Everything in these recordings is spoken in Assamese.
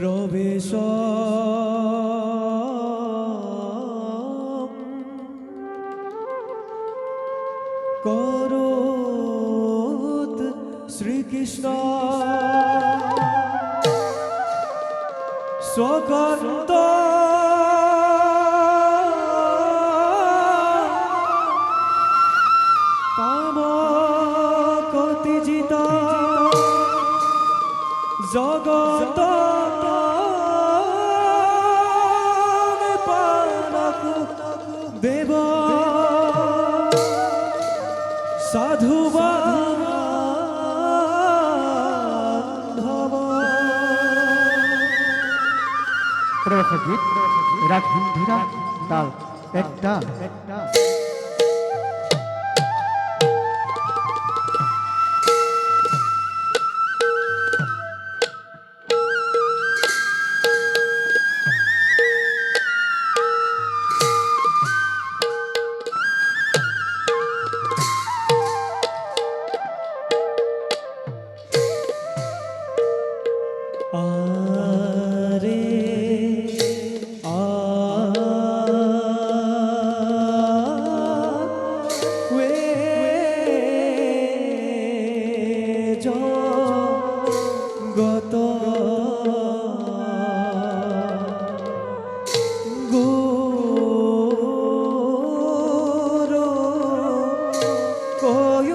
প্রবেশ করোত শ্রীকৃষ্ণ স্বকন্ত কামকতিজিত জগত পালক দেব সাধু বান্ধব। গীত রাগ হিন্দিরা তাল একটা গত গোরো কয়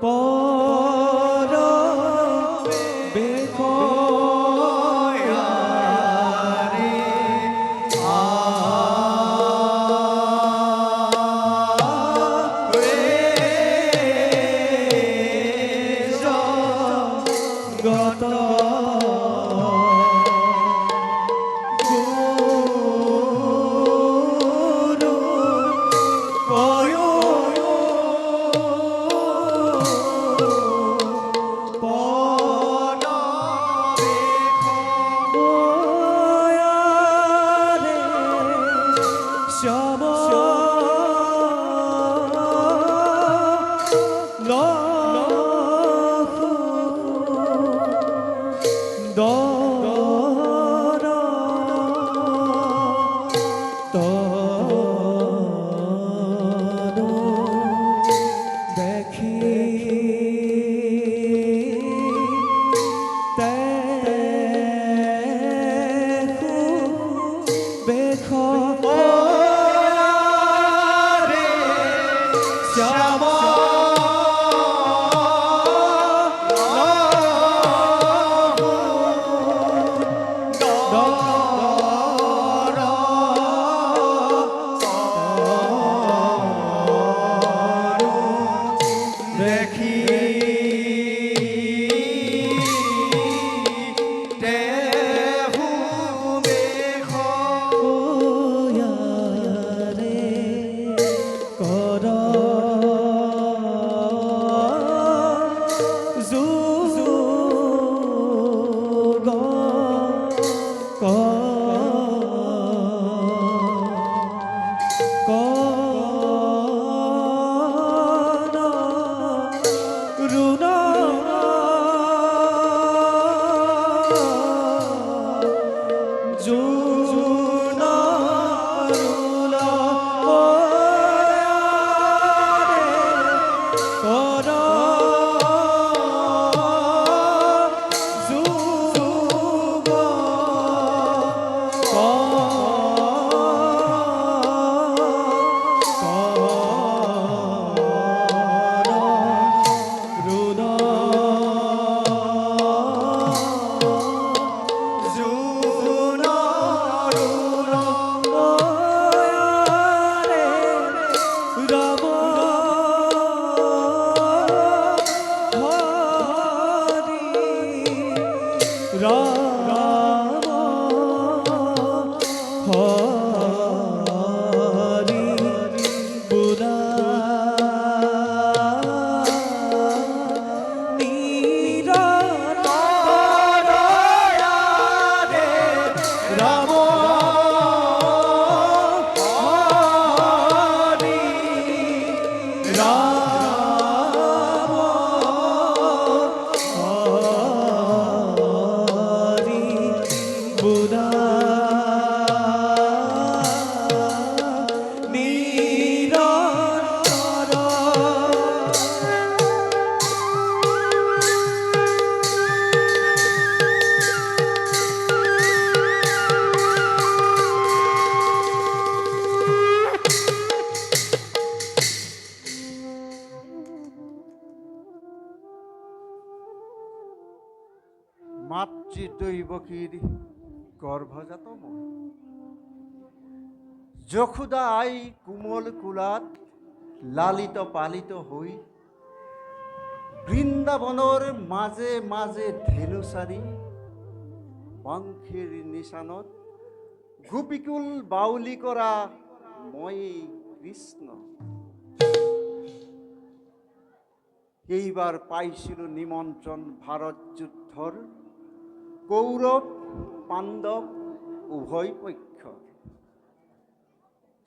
পর বেখ গত গুরু কয় পর রে শ্যাম দর তনু দেখি দেখু বেখ রে শ্যাম দেখি দেহু মেঘ রে কর যুগ রুণ জুন রুল কর যুগ রাম হরি বুলা রাম হরি মাতৃদৈবকীর গর্ভজাত মই। যশোদা আই কোমল কোলাত লালিত পালিত হৈ বৃন্দাবনৰ মাজে মাজে ধেনুচাৰি বংশীৰ নিচানত গোপীকুল বাউলি কৰা মই কৃষ্ণ। এইবাৰ পাইছিলোঁ নিমন্ত্ৰণ ভাৰত যুদ্ধৰ কৌৰৱ পাণ্ডৱ উভয় পক্ষৰ।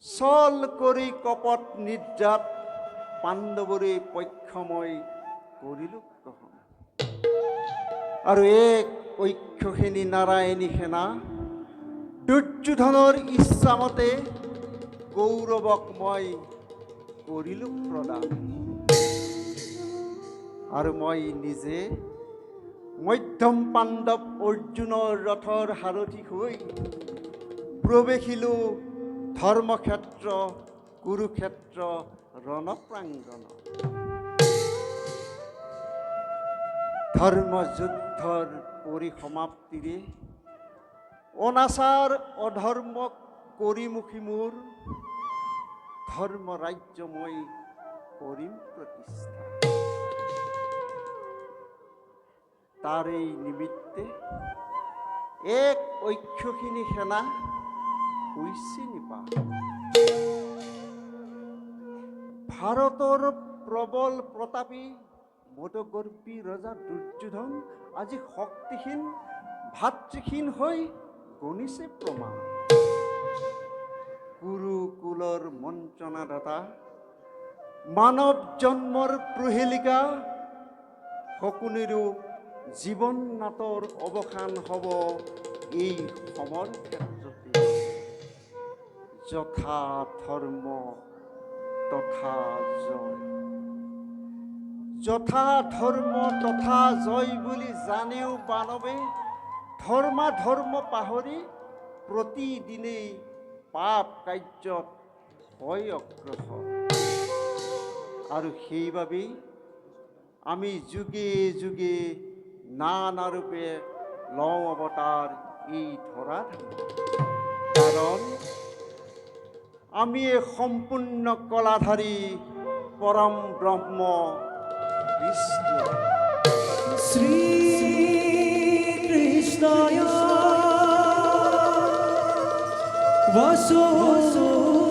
ছল কৰি কপট নিদ্ৰাত পাণ্ডৱৰে পক্ষময় কৰিলোঁ গ্ৰহণ। আৰু এক ঐক্যখিনি নাৰায়ণী সেনা দুৰ্যোধনৰ ইচ্ছামতে কৌৰৱক মই কৰিলোঁ প্ৰদান। আৰু মই নিজে মধ্যম পাণ্ডৱ অৰ্জুনৰ ৰথৰ সাৰথি হৈ প্ৰৱেশিলোঁ ধৰ্মক্ষেত্ৰ কুৰুক্ষেত্ৰ ৰণপ্ৰাংগণ। ধৰ্মযুদ্ধৰ পৰিসমাপ্তিৰে অনাচাৰ অধৰ্মক কৰিমুখী মোৰ ধৰ্ম ৰাজ্য মই কৰিম প্ৰতিষ্ঠা। তাৰেই নিমিত্তে এক ঐক্যখিনি সেনা হৈছে নিপাত। ভাৰতৰ প্ৰবল প্ৰতাপী মদগৰ্বী ৰজা দুৰ্যোধন আজি শক্তিহীন ভাতৃহীন হৈ গণিছে প্ৰমাণ। কুৰুকুলৰ মন্ত্ৰণাদাতা মানৱ জন্মৰ প্ৰহেলিকা শকুনিৰো জীৱন নাটৰ অৱসান হ'ব এই সমৰ ক্ষেত্ৰতে। যথা ধৰ্ম তথা জয়, যথা ধৰ্ম তথা জয় বুলি জানেও বানৱে ধৰ্মাধৰ্ম পাহৰি প্ৰতিদিনেই পাপ কাৰ্যত হয় অগ্ৰসৰ। আৰু সেইবাবেই আমি যুগে যুগে নানা ৰূপে লওঁ অৱতাৰ এই ধৰাধামত। কাৰণ আমি সম্পূৰ্ণ কলাধাৰী পৰম ব্ৰহ্ম বিষ্ণু। শ্রীকৃষ্ণায়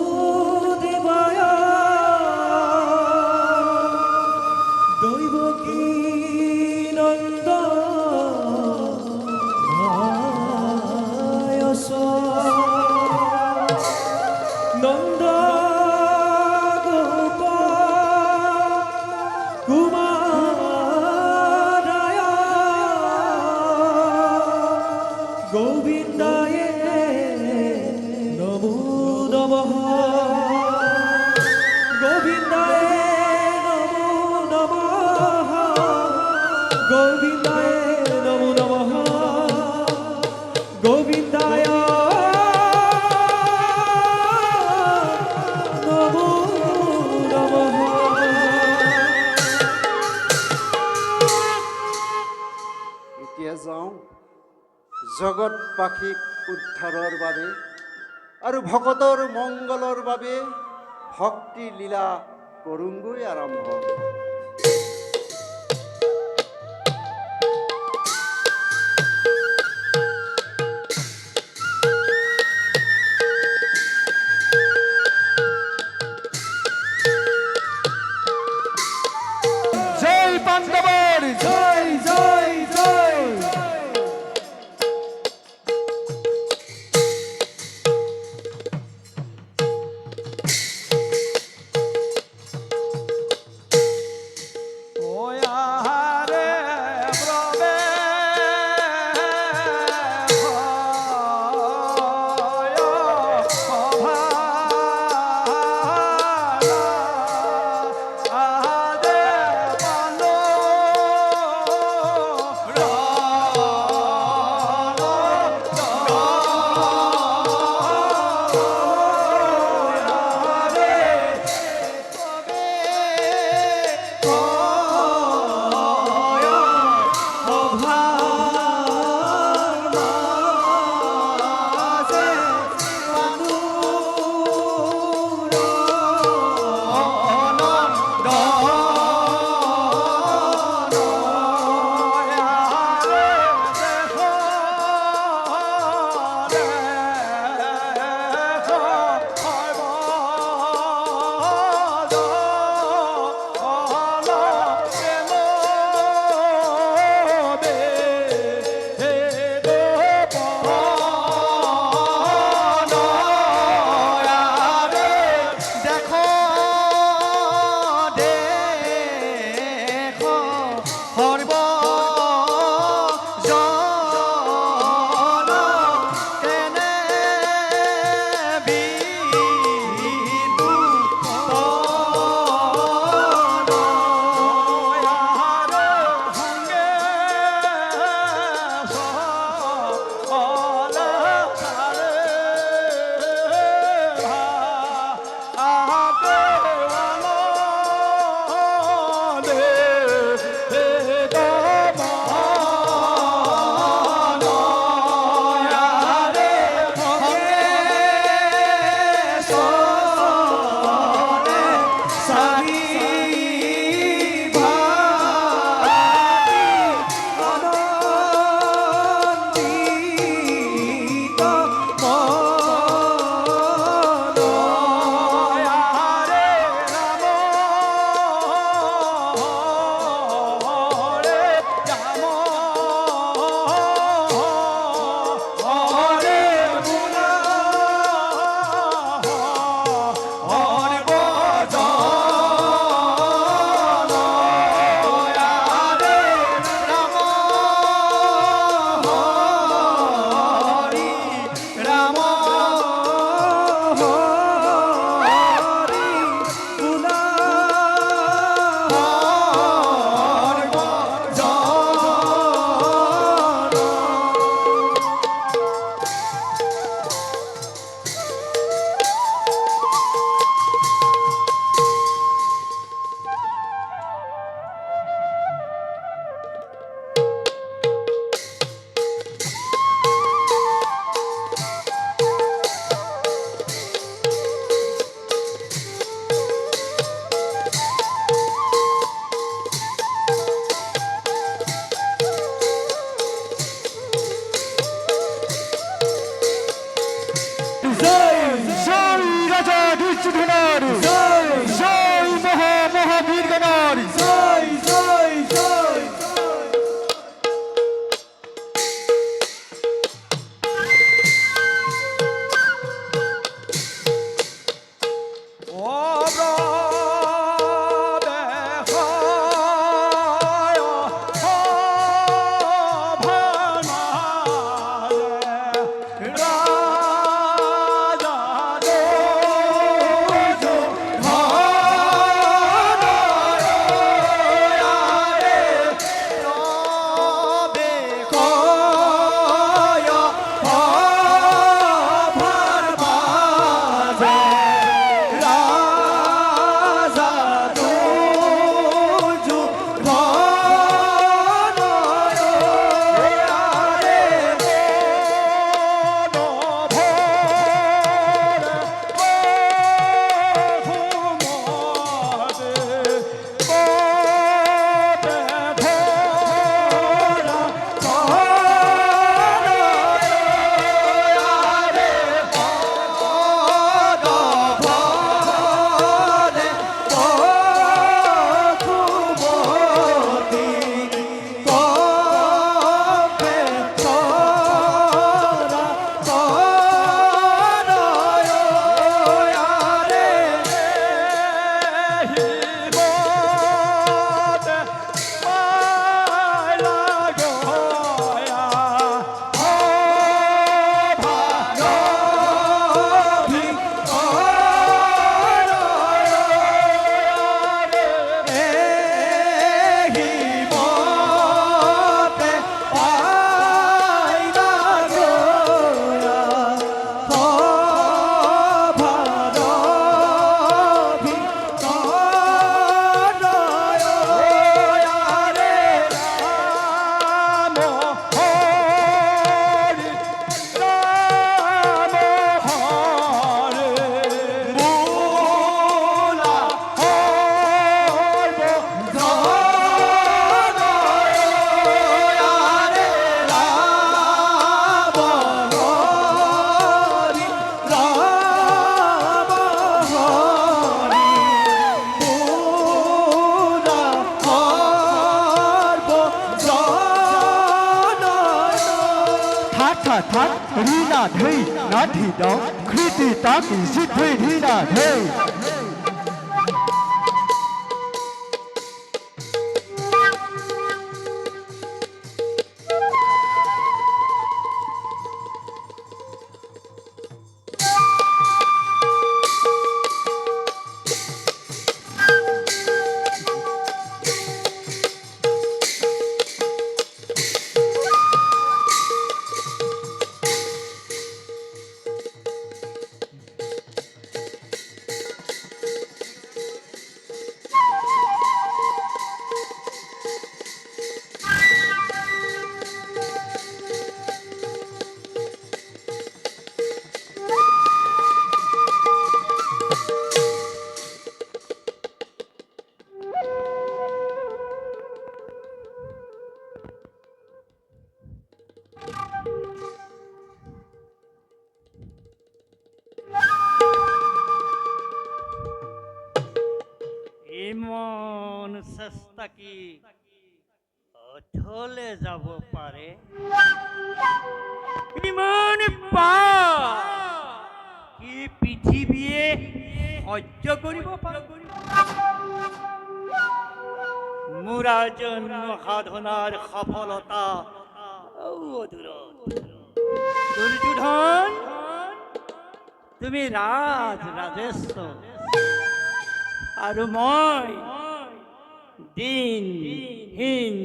বাসুদেবায় দৈবকী নন্দনায় নন্দ গোপ কুমারায় গোবিন্দায় নমো নমঃ। গোবিন্দায় নমো নমঃ। গোবিন্দায় নমো নমঃ। গোবিন্দায় নমো নমঃ। এতিয়া যাওঁ জগতবাসীক উদ্ধাৰৰ বাবে আৰু ভকতৰ মংগলৰ বাবে ভক্তি লীলা কৰোঁগৈ আৰম্ভ। জয় পাণ্ডৱৰ জয় জয় জয়। আহারে পালো থাক রিনা ধৈ নাধি দং কৃতি তাকি জিধৈ রিনা ধৈ ইমন চেষ্টা কি অথলে যাব পাৰে ইমান কি পৃথিৱীয়ে সহ্য কৰিব পাৰে মোৰ জন্ম সাধনাৰ সফলতা দুৰ্যোধন তুমি ৰাজেশ্বৰ আৰু মই দিনহীন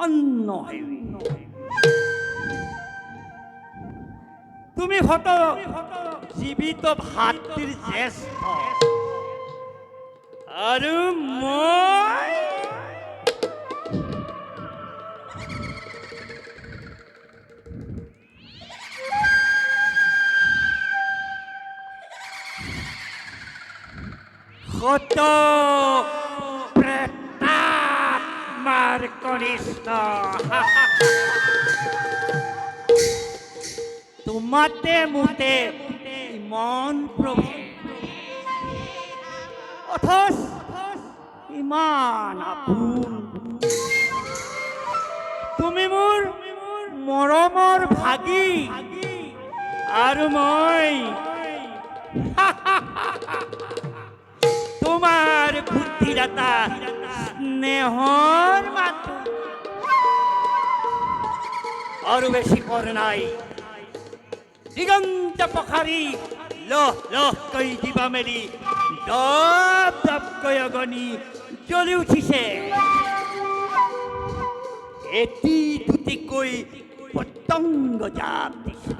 অন্নহীন তুমি হত জীৱিত ভাতৃৰ জ্যেষ্ঠ আৰু মই কত প্ৰেতাত্মাৰ কনিষ্ঠ তোমাতে মোতে ইমান প্ৰভু অথচ ইমান আপোন তুমি মোৰ মৰমৰ ভাগী আৰু মই তোমার বুদ্ধিদাতা স্নেহর মাত্র আরো বেশি পর নাই দিগন্ত পখারি লহ লহ কই দিবা মেলি দপ দপ কই অগনি জ্বলি উঠিছে এটি দুটি কই পতঙ্গ জাপ দিছে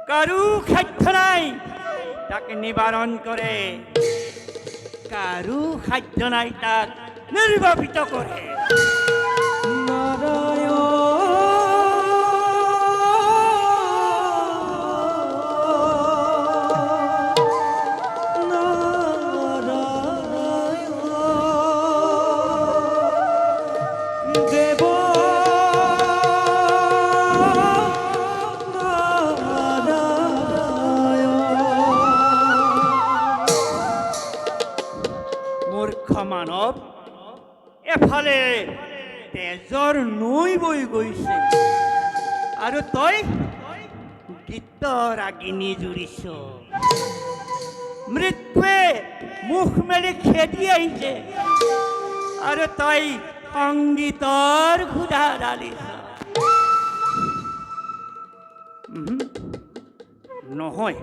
কারু খাদ্য নাই তাকে নিবারণ করে কারু খাদ্য নাই তাক নির্বাপিত করে মানৱ এফালে তেজৰ নৈ বৈ গৈছে আৰু তই গীতৰ আগুনি জুৰিছ মৃত্যুৱে মুখ মেলি খেদি আহিছে আৰু তই সংগীতৰ ক্ষুধা ঢালিছ নহয়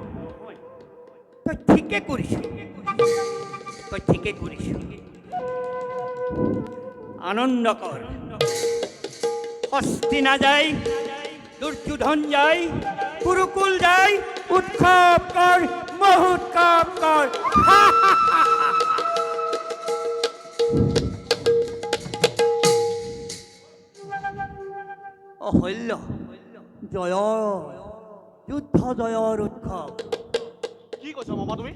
তই ঠিকে কৰিছ আনন্দ কৰ হস্তিনা যাই দুৰ্যোধন যাই কুৰুকুল যাই উৎসব কৰ মহোৎসব কৰ অহল্য জয় যুদ্ধ জয়ৰ উৎসৱ কি কৈছা মামা তুমি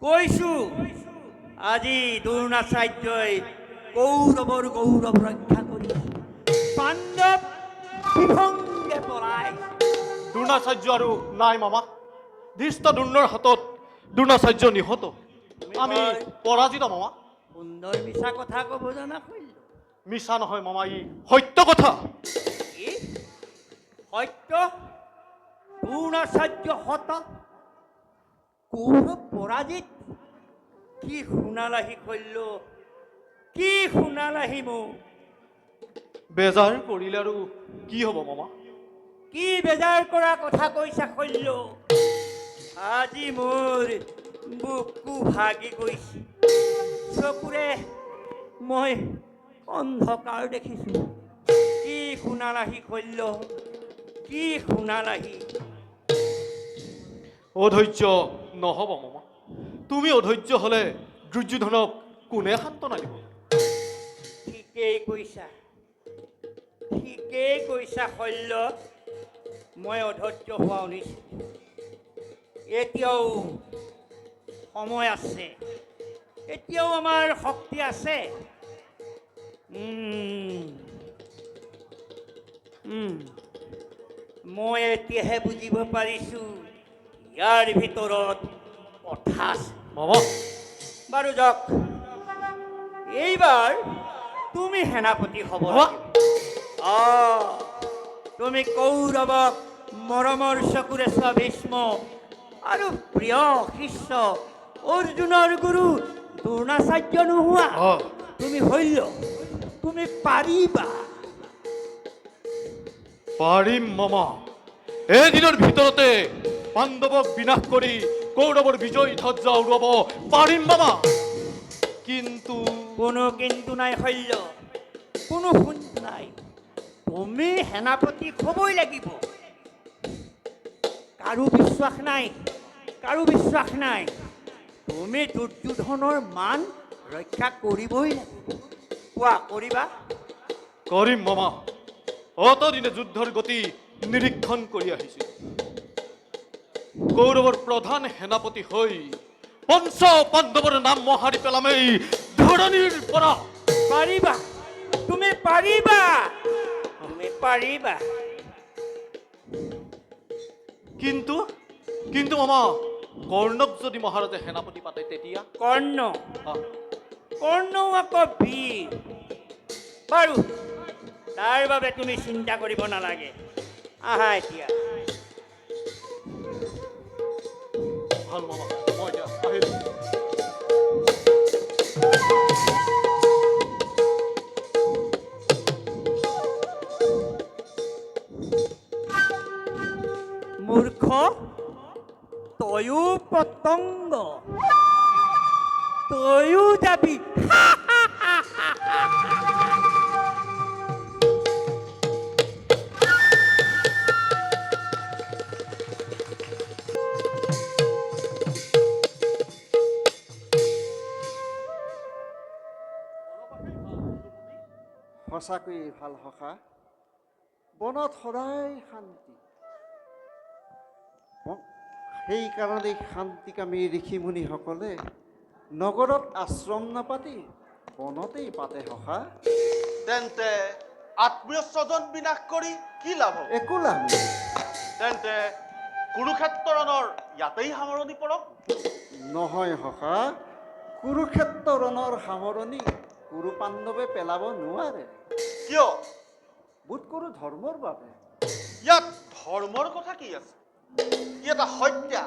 কৈছো আজি দ্ৰোণাচাৰ্যই কৌৰৱৰ গৌৰৱ ৰক্ষা কৰি পাণ্ডৱ বিভংগে পলাই দ্ৰোণাচাৰ্য আৰু নাই মামা ধৃষ্ট দ্ৰোণৰ হাতত দ্ৰোণাচাৰ্য নিহত আমি পৰাজিত মামা সুন্দৰ মিছা কথা ক'ব জনা কৰিলো মিছা নহয় মামা ই সত্য কথা কি সত্য দ্ৰোণাচাৰ্য হত কৌৰৱ পৰাজিত কি শুনালাহি শল্য কি শুনালাহি মোক বেজাৰ কৰিলে আৰু কি হ'ব মামা কি বেজাৰ কৰা কথা কৈছা শল্য আজি মোৰ বুকু ভাগি গৈছে চকুৰে মই অন্ধকাৰ দেখিছোঁ কি শুনালাহি শল্য কি শুনালাহি অধৈৰ্য নহ'ব মামা তুমি অধৈৰ্য হ'লে দুৰ্যোধনক কোনে সান্তনা দিব ঠিকেই কৈছা শল্য মই অধৈৰ্য হোৱা উনিছোঁ এতিয়াও সময় আছে এতিয়াও আমাৰ শক্তি আছে মই এতিয়াহে বুজিব পাৰিছোঁ ইয়াৰ ভিতৰত কথা আছে মামা বাৰু যাওক এইবাৰ তুমি সেনাপতি হ'ব মামা তুমি কৌৰৱক মৰমৰ চকুৰে চোৱা ভীষ্ম আৰু প্ৰিয় শিষ্য অৰ্জুনৰ গুৰু দ্ৰোণাচাৰ্য নোহোৱা তুমি শল্য তুমি পাৰিবা পাৰিম মামা এদিনৰ ভিতৰতে পাণ্ডৱক বিনাশ কৰি কৌৰৱৰ বিজয় ধ্বজা উৰুৱাব পাৰিম মামা কিন্তু কোনো কিন্তু নাই শল্য কোনো শুন নাই তুমি সেনাপতি হ'বই লাগিব কাৰো বিশ্বাস নাই তুমি দুৰ্যোধনৰ মান ৰক্ষা কৰিবই লাগিব কোৱা কৰিবা কৰিম মামা অতদিনে যুদ্ধৰ গতি নিৰীক্ষণ কৰি আহিছিল কৌৰৱৰ প্ৰধান সেনাপতি হৈ পঞ্চ পাণ্ডৱৰ নাম মহাৰি পেলামেই ধৰণীৰ পৰা পাৰিবা তুমি পাৰিবা কিন্তু কিন্তু মামা কৰ্ণক যদি মহাৰাজে সেনাপতি পাতে তেতিয়া কৰ্ণও আকৌ বীৰ বাৰু তাৰ বাবে তুমি চিন্তা কৰিব নালাগে আহা এতিয়া ভাল মামা মই এতিয়া আহিলোঁ মূৰ্খ তয়ো পতংগ তয়ো যাবি সঁচাকৈয়ে ভাল সখা বনত সদায় শান্তি সেইকাৰণেই শান্তিকামী ঋষিমুনিসকলে নগৰত আশ্ৰম নাপাতি বনতেই পাতে সখা তেন্তে আত্মীয় স্বজন বিনাশ কৰি কি লাভ হ'ব? একো লাভ নাই তেন্তে কুৰুক্ষেত্ৰ ৰণৰ ইয়াতেই সামৰণি পৰক নহয় সখা কুৰুক্ষেত্ৰ ৰণৰ সামৰণি কুৰু পাণ্ডৱে পেলাব নোৱাৰে কিয় বোধ কৰোঁ ধৰ্মৰ বাবে ইয়াত ধৰ্মৰ কথা কি আছে ই এটা হত্যা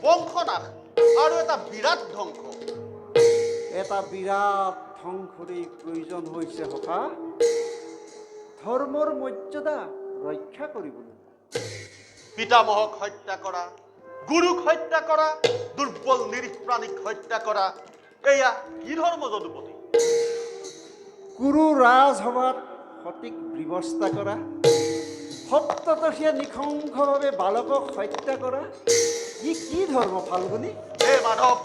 বংশনাশ আৰু এটা বিৰাট ধ্বংস এটা বিৰাট ধ্বংসৰেই প্ৰয়োজন হৈছে সখা ধৰ্মৰ মৰ্যাদা ৰক্ষা কৰিবলৈ পিতামহক হত্যা কৰা গুৰুক হত্যা কৰা দুৰ্বল নিৰীহ প্ৰাণীক হত্যা কৰা এয়া কি ধৰ্ম যদুপতি কুৰু ৰাজসভাত সঠিক ব্যৱস্থা কৰা সপ্তদশীয়া নিশংসভাৱে বালকক হত্যা কৰা ই কি ধৰ্ম ফাল্গুনী হে মাধৱ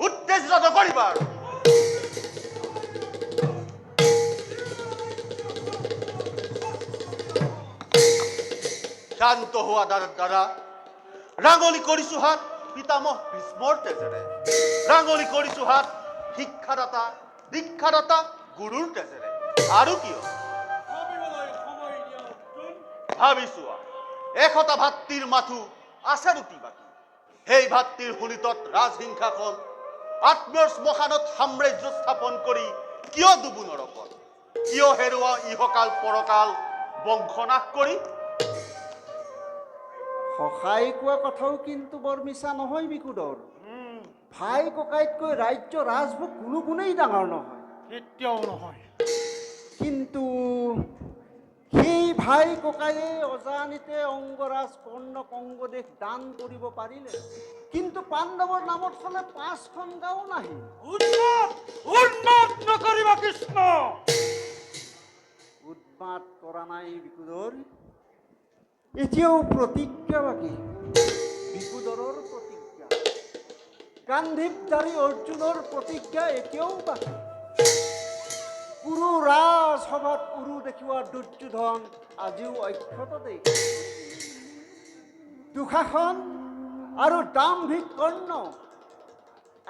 উত্তেজিত নকৰিবা আৰু শান্ত হোৱা দ্বাৰা ৰাঙলী কৰিছো হাত পিতামহ ভীষ্মৰ তেজেৰে ৰাঙলী কৰিছো হাত শিক্ষাদাতা দীক্ষাদাতা গুৰুৰ তেজেৰে আৰু কিয় ভাবিছো এশটা ভাতৃৰ মাথো আছে ৰুটি বাকী সেই ভাতৃৰ শুলিতত ৰাজহিংসাখন আত্মীয়ৰ শ্মশানত সাম্ৰাজ্য স্থাপন কৰি কিয় দুবু নৰকত কিয় হেৰুৱা ইহকাল পৰকাল বংশনাশ কৰি সহায় কোৱা কথাও কিন্তু বৰ মিছা নহয় বিকুদৰ। ভাই ককাইতকৈ ৰাজ্য ৰাজভোগ কোনো গুণেই ডাঙৰ নহয়। কেতিয়াও নহয়। কিন্তু সেই ভাই ককায়ে অজানিতে অংগৰাজ কৰ্ণ কংগদেশ দান কৰিব পাৰিলে, কিন্তু পাণ্ডৱৰ নামত চলে 5খন গাঁও নাহি। উন্মাদ নকৰিবা কৃষ্ণ। উৎপাত কৰা নাই বিকুদৰ, এতিয়াও প্ৰতিজ্ঞা বাকী। বিকুদৰৰ প্ৰতিজ্ঞা, গান্ধীবধাৰী অৰ্জুনৰ প্ৰতিজ্ঞা এতিয়াও বাকী। কুৰু ৰাজসভাত উৰু দেখুওৱা দুৰ্যোধন আজিও অক্ষত দেই। দুঃশাসন আৰু দাম্ভিক কৰ্ণ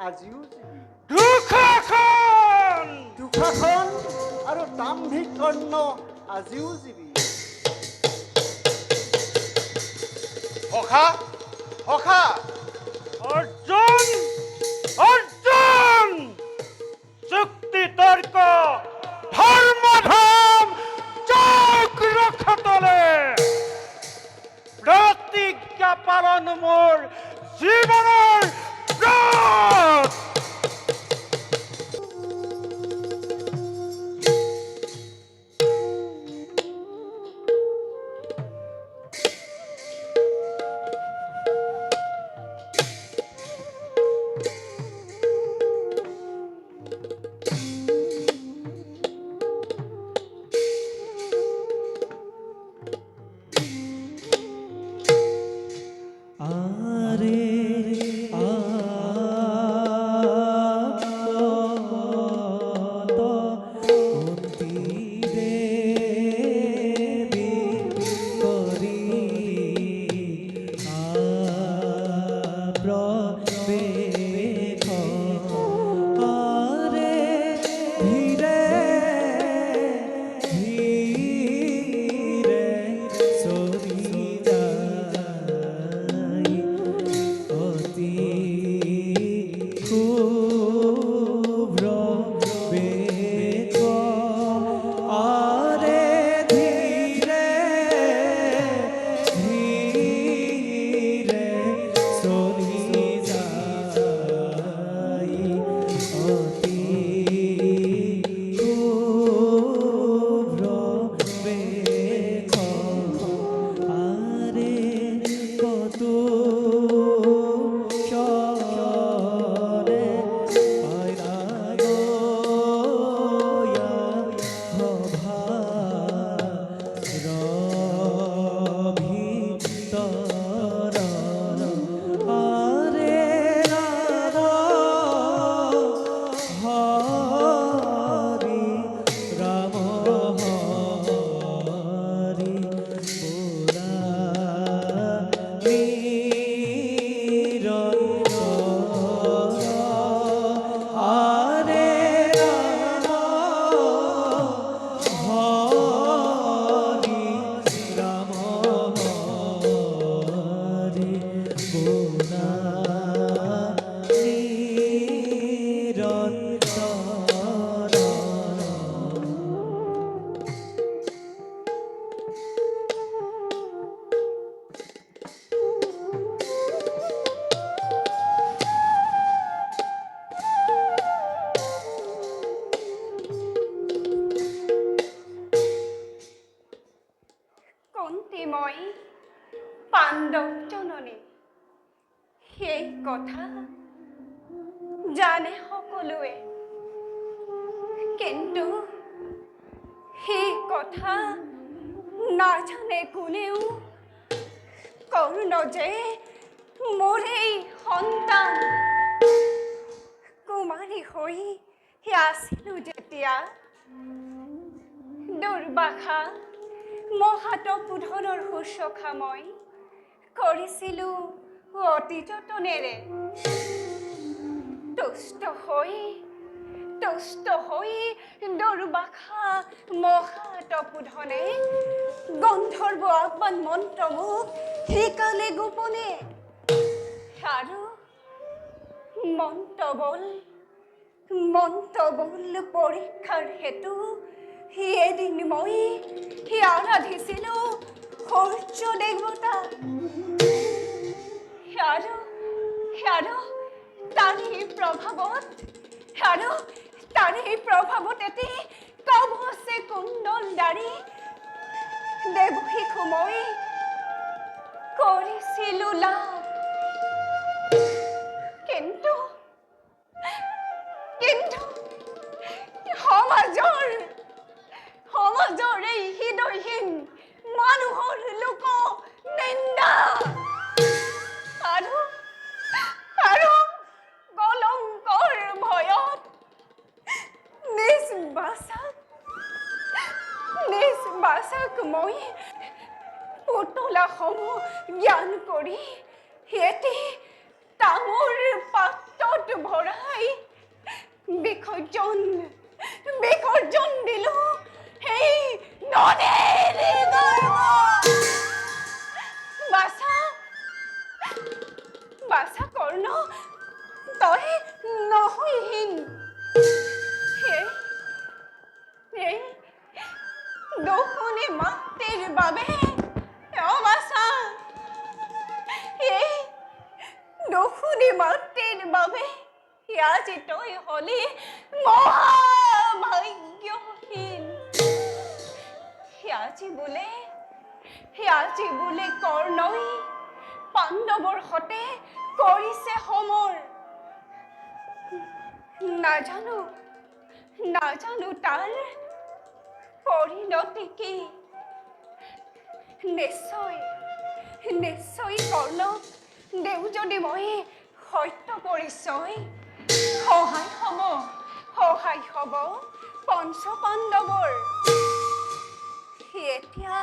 আজিও জীৱী। দুঃশাসন আৰু দাম্ভিক কৰ্ণ আজিও জীৱী। সখা সখা অৰ্জুন, অৰ্জুন, যুক্তি তৰ্ক ধৰ্মধাম চোখ ৰখতলে প্ৰতিজ্ঞা পালন মোৰ জীৱনৰ ব্ৰত। আৰে মই পাণ্ডৱ জননী, সেই কথা জানে সকলোৱে, কিন্তু সেই কথা নাজানে কোনেও। কৰ্ণ যে মোৰেই সন্তান। কুমাৰী হৈ আছিলোঁ যেতিয়া দুৰ্বাসা মহাতপোধনৰ শুশ্ৰূষা মই কৰিছিলোঁ অতি যতনেৰে। তুষ্ট হৈ দুৰ্বাসা মহাতপোধনে গন্ধৰ্ব আহ্বান মন্ত্ৰ মোক শিকালে গোপনে। আৰু মন্ত্ৰবল পৰীক্ষাৰ হেতু এদিন মই আৰাধিছিলোঁ সূৰ্য দেৱতা। আৰু তাৰে প্ৰভাৱত এটি কবচে কুণ্ডল দাৰি দেৱশিশু মই কৰিছিলো লাভ। কিন্তু সমাজৰ এই হৃদয়হীন মানুহৰ লোক নিন্দা আৰু কলংকৰ ভয়ত নিজ বাচাক মই পুতলাসমূহ জ্ঞান কৰি এটি তামৰ পাত্ৰত ভৰাই বিসৰ্জন দিলো সেই নদীৰ গৰ্ভত। বাছা কৰ্ণ, তই নহয়হীন। এই দোষণী মাতৃৰ বাবে বাছা, এই দোষণী মাতৃৰ বাবে আজি তই হলি মহাভাগ্যহীন। আজি বোলে কৰ্ণই পাণ্ডৱৰ সতে কৰিছে সমৰ। নাজানো তাৰ পৰিণতি কি। নিশ্চয় কৰ্ণক দেও যদি মই সত্য পৰিচয়, সহায় হব পঞ্চ পাণ্ডৱৰ। এতিয়া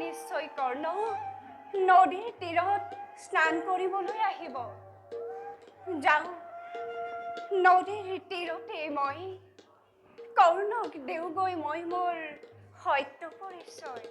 নিশ্চয় কৰ্ণ নদীৰ তীৰত স্নান কৰিবলৈ আহিব। যাওঁ, নদীৰ তীৰতে মই কৰ্ণক দেওগৈ মই মোৰ সত্য পৰিচয়।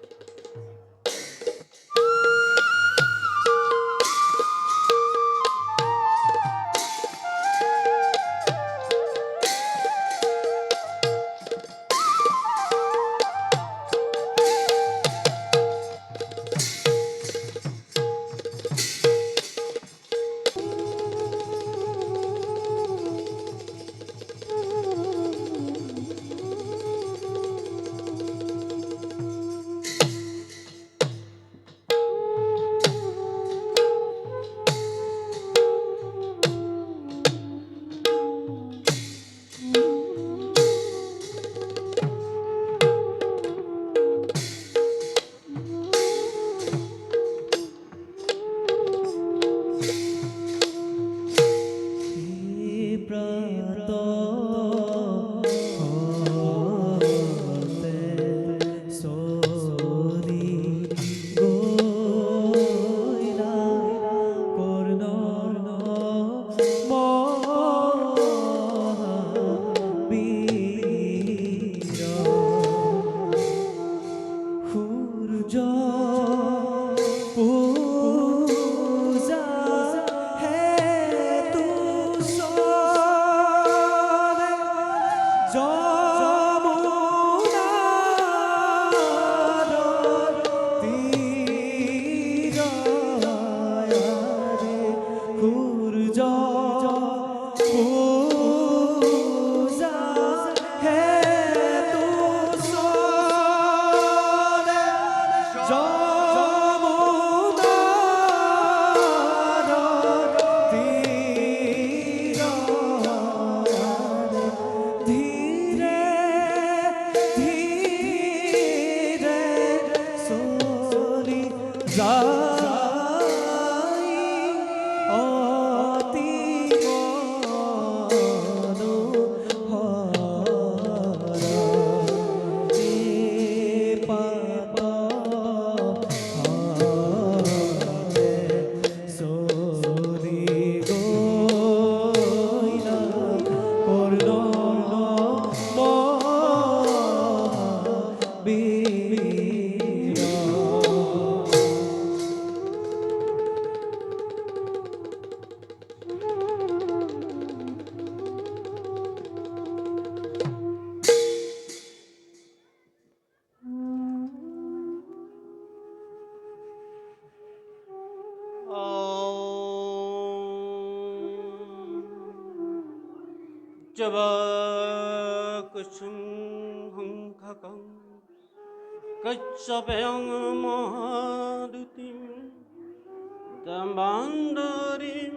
কুসুমহংখকং কচ্ছপয়ং মহাদুতিম দম্বান্দরিম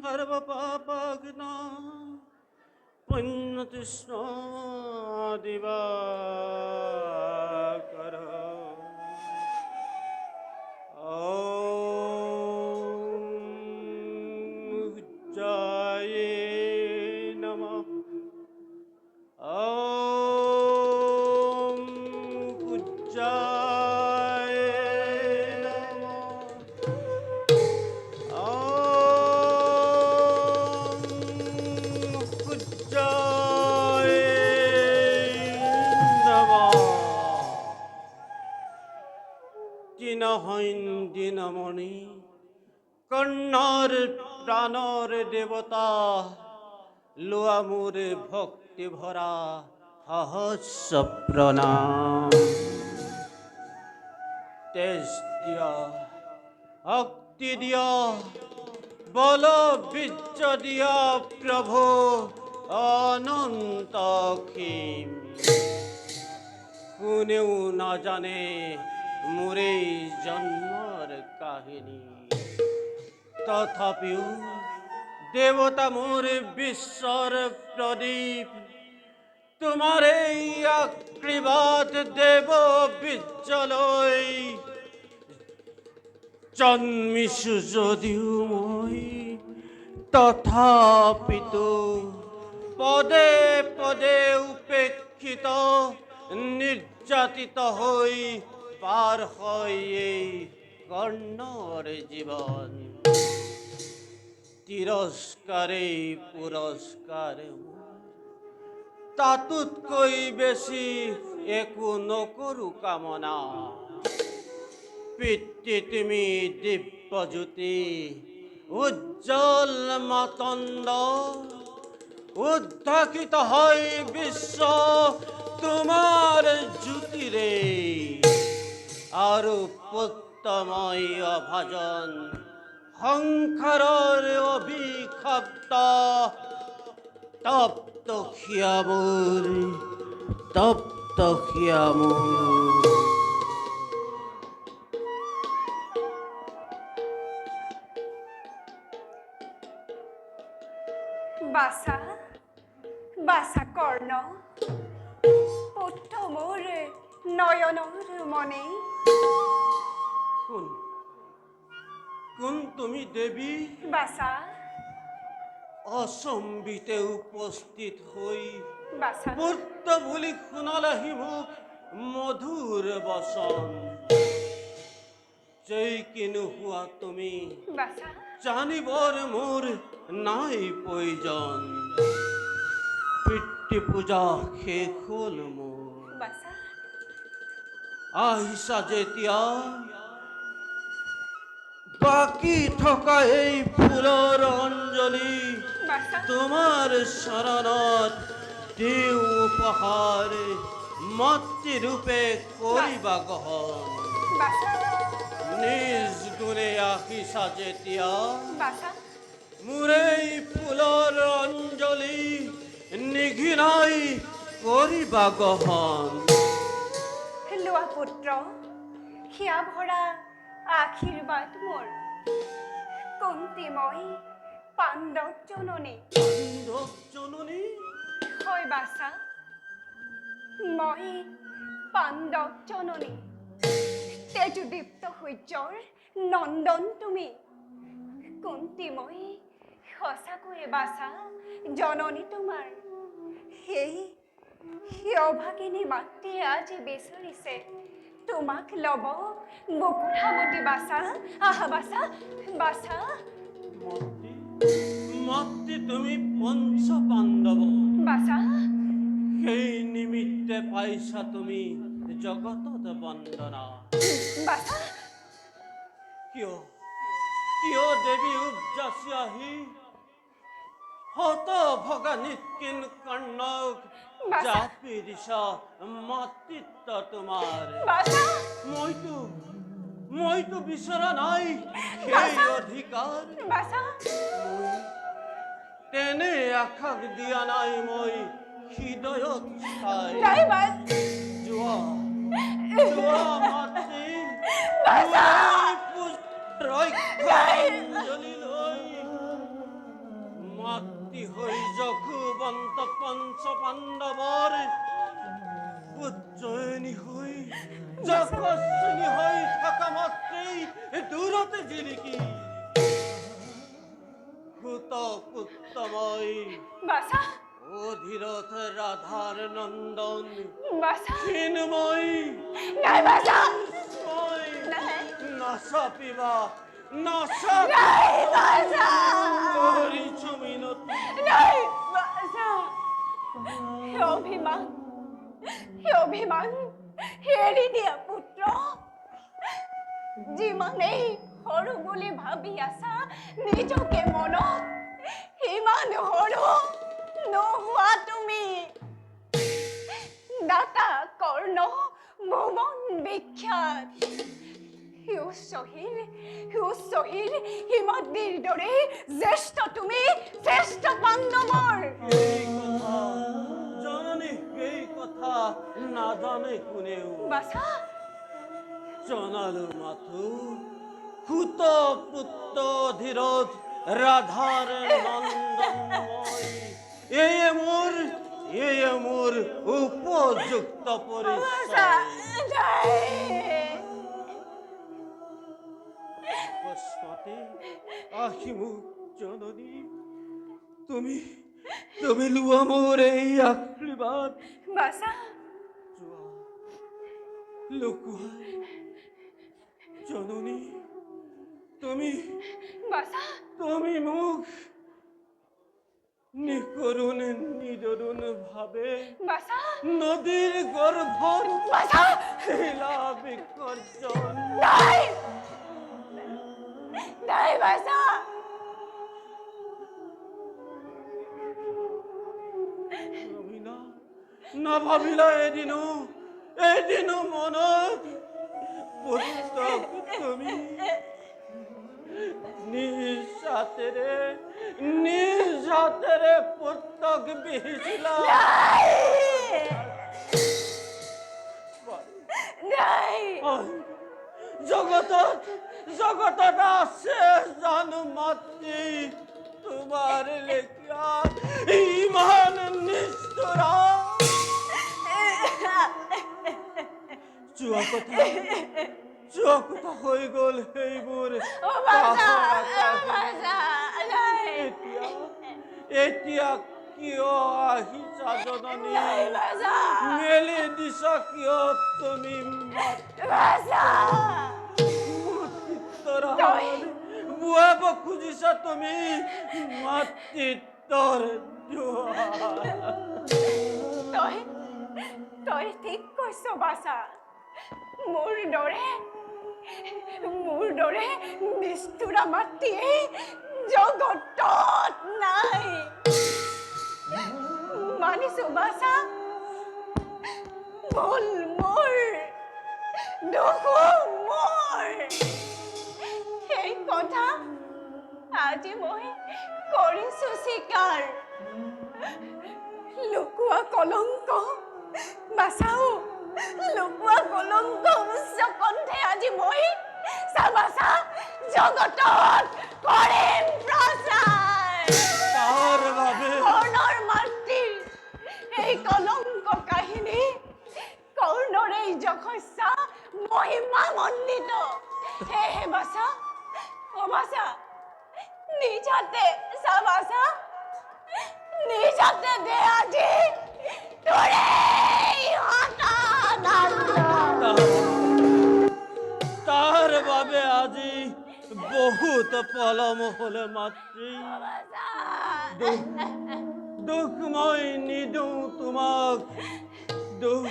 সর্বপাপঘ্না পুণ্যতৃষ্ণ দিবাকর জয় নমঃ ওম জয় নমঃ ওম জয় নমঃ দিনহীন দিনমণি কন্যার প্রাণর দেবতা লোয়া মোরে ভক্তি ভরা সহস্র প্রণাম তেজ দিয়া শক্তি দিয়া বল বীর্য দিয়া প্রভু অনন্ত অসীম কোনেও না জানে মোরে জন্মর কাহিনী তথাপিও দেবতা মোর বিশ্বর প্রদীপ তোমার এই আশীর্বাদ দেব বিজ্জলয় জন্মিছু যদিও মই তথাপিতো পদে পদে উপেক্ষিত নির্যাতিত হই পার হয় এই কর্ণর জীবন তিরস্কারে পুরস্কার তাতোতকৈ বেশি একো নকৰো কামনা পিতৃ তুমি দিব্যজ্যোতি উজ্জ্বল মাতণ্ড উদ্ধাকিত হয় বিশ্ব তোমাৰ জ্যোতিৰে আৰু পুত্ৰময় অভাজন সংসাৰৰ অভিশপ্ত তপ্ত খিয়ামূৰ তপ্ত খিয়ামূৰ বাছা বাছা কৰ্ণ পুত্ৰ মোৰ নয়নৰ মনে কোন কোন তুমি দেৱী বাছা অচম্বিতে উপস্থিত হৈ বাছা পুত্ৰ বুলি শুনালাহি মোক মধুৰ বচন যেই কিনো হোৱা তুমি বাছা জানিবৰ মোৰ নাই প্ৰয়োজন পিতৃ পূজা শেষ হ'ল মোৰ বাছা আহিছা যেতিয়া বাকী থকা এই ফুলৰ অঞ্জলি বাছা তোমাৰ চৰণত দিওঁ উপহাৰ মাতৃৰূপে কৰিবা গ্ৰহণ বাছা নিজ গুণে আহিছা যেতিয়া বাছা মোৰ এই ফুলৰ অঞ্জলি নিঘিনাই কৰিবা গ্ৰহণ লোৱা পুত্ৰ হিয়া ভৰা আশীৰ্বাদ মোৰ কুন্তিময় পাণ্ডৱ জননী পাণ্ডৱ জননী হয় বাছা মই পাণ্ডৱ জননী তেজদীপ্ত সূৰ্যৰ নন্দন তুমি কুন্তিময় সঁচাকৈয়ে বাছা জননী তোমাৰ সেই অভাগিনী মাতৃয়ে আজি বিচাৰিছে তোমাক ল'ব মুকুঠামতী বাছা আহা বাছা বাছা মাতৃ মাতৃ তুমি পঞ্চ পাণ্ডৱ বাছা সেই নিমিত্তে পাইছা তুমি জগতত বন্দনা বাছা কিয় কিয় দেৱী উপজাচি আহি হত ভগা নিৎকিন কৰ্ণক বাছা। জাপি দিছা মাতৃত্ব তোমাৰ বাছা মইতো বিচৰা নাই সেই বাছা। অধিকাৰ বাছা তেনে আশাক দিয়া নাই মই হৃদয়ত ঠাই। নাই বাছ যোৱা যোৱা মাতৃ বাছা! ৰক্ষাঞ্জলি লৈ মাতৃ হৈ যশোবন্ত পঞ্চ পাণ্ডৱৰ উজ্জয়িনী হৈ যশস্বিনী হৈ থকা মাত্ৰেই দূৰতে জিলিকি সুত পুত্ৰময় বাছা অধীৰত ৰাধাৰ নন্দন বাছা ক্ষীণময় নাই বাছা মই নাই নাচাপিবা নাই বাছা কৰিছো মিনতি নাই বাছা হে অভিমান এৰি দিয়া পুত্ৰ যিমানেই সৰু বুলি ভাবি আছা নিজকে মনত ইমান সৰু নোহোৱা তুমি দাতা কৰ্ণ ভুৱন বিখ্যাত উচ্চহীন হিমদ্ৰীৰ দৰে জ্যেষ্ঠ তুমি শ্ৰেষ্ঠ পাণ্ডৱৰ এই কথা জননী এই কথা নাজানে কোনেও বাছা জনালো মাথো সুত পুত্ৰ ধীৰত ৰাধাৰ নন্দনময় এয়ে মোৰ উপযুক্ত বাছা পৰিচয় নাই অকস্মাতে আহি মোক জননী তুমি লোৱা মোৰ এই আশীৰ্বাদ বাছা যোৱা লুকুৱাই জননী বাছা তুমি মোক নিকৰুণ নিদৰুণ ভাবে বাছা নদীৰ গৰ্ভত বাছা শিলা বিসৰ্জন নাই নাই বাছা ভাবিলা নাভাবিলা এদিনো মনত পুত্ৰক তুমি নিজ হাতেৰে পুত্ৰক বিহিছিলা নাই জগতত আছে জানো মাতৃ তোমাৰ লেখীয়া ইমান নিষ্ঠুৰা যোৱা কথা হৈ গ'ল সেইবোৰ বাছা কাহিনী। নাই এতিয়া কিয় আহিছা জননী বাছা মেলি দিছা কিয় তুমি বাছা বুৱাব খুজিছা তুমি মাতৃত্বৰ তই ঠিক কৈছ বাছা মোৰ দৰে নিষ্ঠুৰা মাতৃয়ে জগতত নাই মানিছো বাছা ভুল মোৰ দুখ মোৰ সেই কথা আজি মই কৰিছো স্বীকাৰ লুকুৱা কলংক বাছাও লুকুৱা কলংক উচ্চ কণ্ঠে আজি মই চাবাছা জগতত কৰিম প্ৰচাৰ তাৰ বাবে কৰ্ণৰ মাতৃৰ এই কলংক কাহিনী কৰ্ণৰ এই যশস্যা মহিমা মণ্ডিত সেয়েহে বাছা বাছা নিজ হাতে চাবাছা নিজ হাতে দে আজি তোৰে তাৰ বাবে আজি বহুত পলম হলে মাতৃ দুখ মই নিদো তোমাক দুখ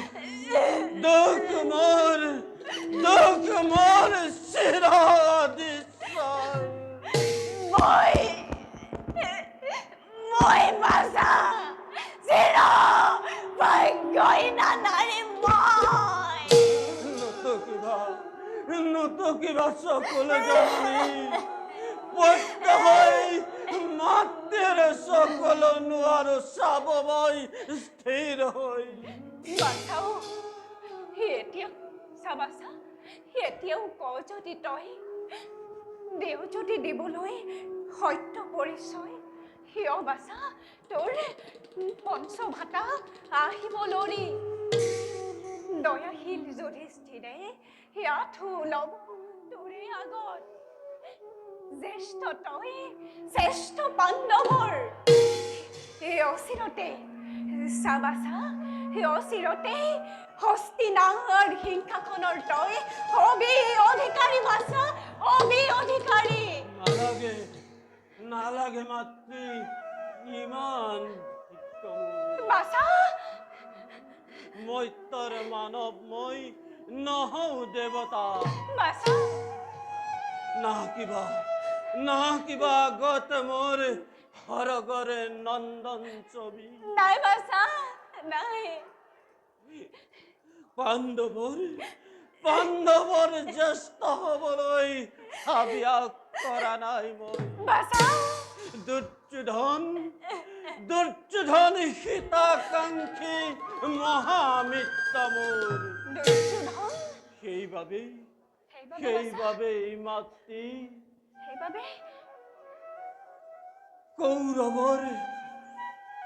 মোৰ চিৰদিশাৰ মই বাছা চিৰ ভাগ্যহীনা নাৰী মই নতকিবা সকলো জননী পুত্ৰ হৈ মাত ভক্তিৰ সকলো নোৱাৰো চাব মই স্থিৰ হৈ। বাচাও এতিয়াও চাবাচা এতিয়াও কওঁ যদি তই দেও যদি দিবলৈ সত্য পৰিচয় সিয় বাচা তোৰ পঞ্চভাতা আহিব লৰি দয়াশীল যুধিষ্ঠিৰে আঁঠু ল'ব তোৰে আগত জ্যেষ্ঠ তই শ্ৰেষ্ঠ পাণ্ডৱৰ এই অচিৰতে চাবাচা এই অচিৰতে হস্তিনাৰ সিংহাসনৰ তই হবি অধিকাৰী বাচা হবি অধিকাৰী নালাগে নালাগে মাতৃ ইমান বাচা মই তোৰ মানৱ মই নহওঁ দেৱতা বাচা না কিবা আগত মোৰ সৰগৰে নন্দন ছবি নাই বাচা নাই পাণ্ডৱৰ জ্যেষ্ঠ হবলৈ হাবিয়াস কৰা নাই মই বাচা দুৰ্যোধন সীতাকাংক্ষী মহামিত্ৰ মোৰ দুৰ্যোধন সেইবাবেই মাতৃ সেইবাবে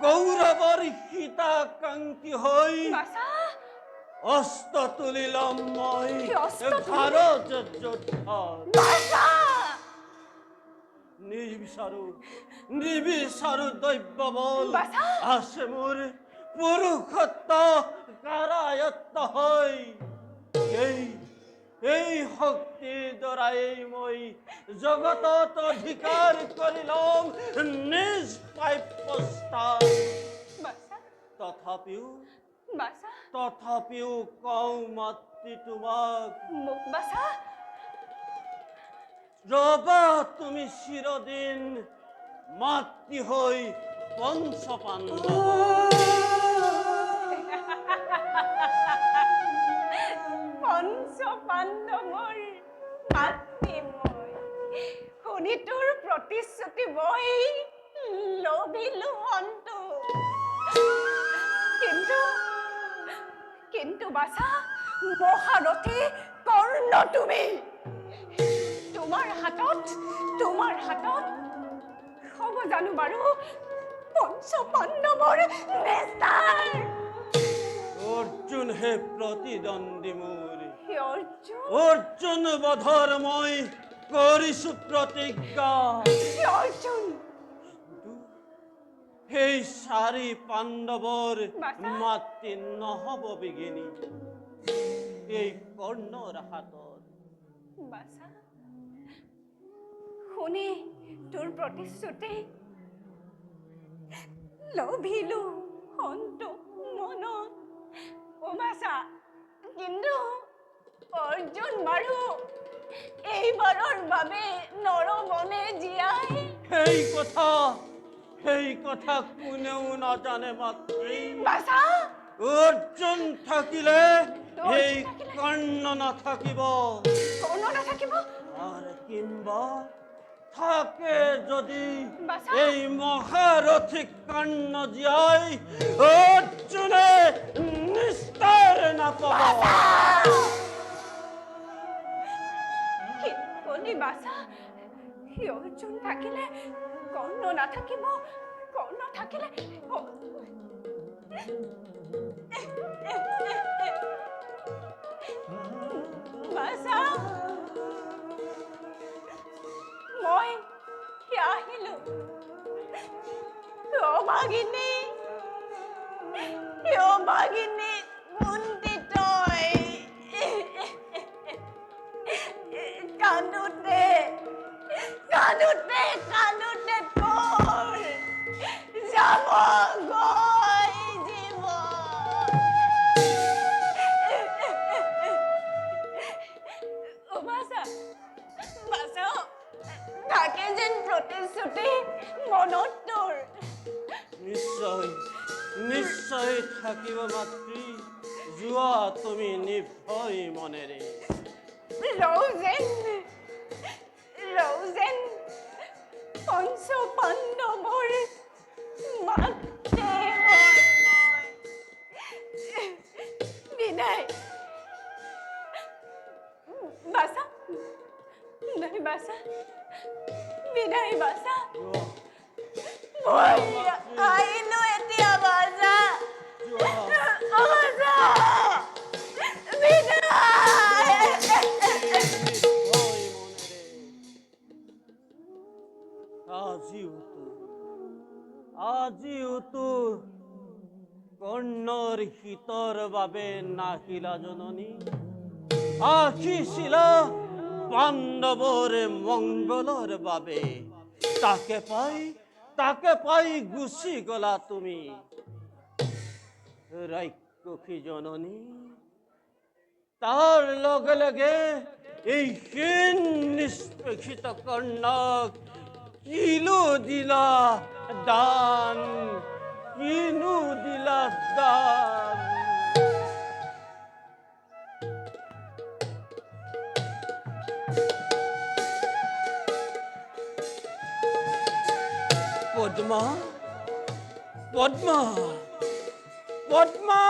কৌৰৱৰ সীতাকাংক্ষী হৈ বাচা অস্ত্ৰ তুলি ল'ম মই কি অস্ত্ৰ তুলিবি? ভাৰত যুদ্ধত বাচা নিবিচাৰো দৈব্য বল বাচা! আছে মোৰ পুৰুষত্ব কাৰায়ত্ত হৈ এই শক্তিৰ দ্বাৰাই মই জগতত অধিকাৰ কৰি ল'ম নিজ প্ৰাপ্য স্থান বাচা বাচা তথাপিও কওঁ মাতৃ তোমাক মোক বাচা ৰবা তুমি চিৰদিন মাতৃ হৈ পঞ্চ পাণ্ডৱ পঞ্চ পাণ্ডৱৰ মাতৃ মই শুনি তোৰ প্ৰতিশ্ৰুতি মই লভিলো হন্তু কিন্তু বাচা মহাৰথী কৰ্ণ তুমি তোমাৰ হাতত হ'ব জানো বাৰু পঞ্চ পাণ্ডৱৰ নেতাৰ অৰ্জুন হে প্ৰতিদ্বন্দ্বী মোৰ অৰ্জুন অৰ্জুন বধৰ মই কৰিছো প্ৰতিজ্ঞা অৰ্জুন সেই চাৰি পাণ্ডৱৰ বাচা। মাতৃ নহব বিঘিনী এই কৰ্ণৰ হাতত বাচা শুনি তোৰ প্ৰতিশ্ৰুতি লভিলো হন্তু মনত ও বাচা কিন্তু অৰ্জুন বাৰু এইবাৰৰ বাবে নৰবনে জীয়াই সেই কথা কোনেও নাজানে মাতৃ বাচা অৰ্জুন থাকিলে অৰ্জুন এই থাকিলে? কৰ্ণ নাথাকিব কোনো নাথাকিব আৰু কিম্বা থাকে যদি বাচা। এই মহাৰথী কৰ্ণ জীয়াই অৰ্জুনে নিস্তাৰ নাপাব কি কলি বাচা সি অৰ্জুন থাকিলে কৰ্ণ নাথাকিব কৰ্ণ থাকিলে বাচা মই আহিলো অভাগিনী কুন্তি তই কান্দোতে তোৰ যাব গৈ জীৱন বাচা থাকে যেন প্ৰতিশ্ৰুতি মনত তোৰ নিশ্চয় থাকিব মাতৃ যোৱা তুমি নিৰ্ভয় মনেৰে ৰৌ যেন পঞ্চ পাণ্ডৱৰ মাতৃ হয় মই। বিদায় বাছা, নাই বাছা, বিদায় বাছা। মই আহিলো এতিয়া বাছা। বাছা, বিদায়। আজিওতো কৰ্ণৰ হিতৰ বাবে নাহিলা জননী, আহিছিলা পাণ্ডৱৰ মংগলৰ বাবে। তাকে পাই গুচি গলা তুমি। ৰাক্ষসী জননী, তাৰ লগে লগে এই হীন নিষ্পেষিত কৰ্ণক কিনো দিলা দান, কিনো দিলা দান। পদ্মা, পদ্মা, পদ্মা।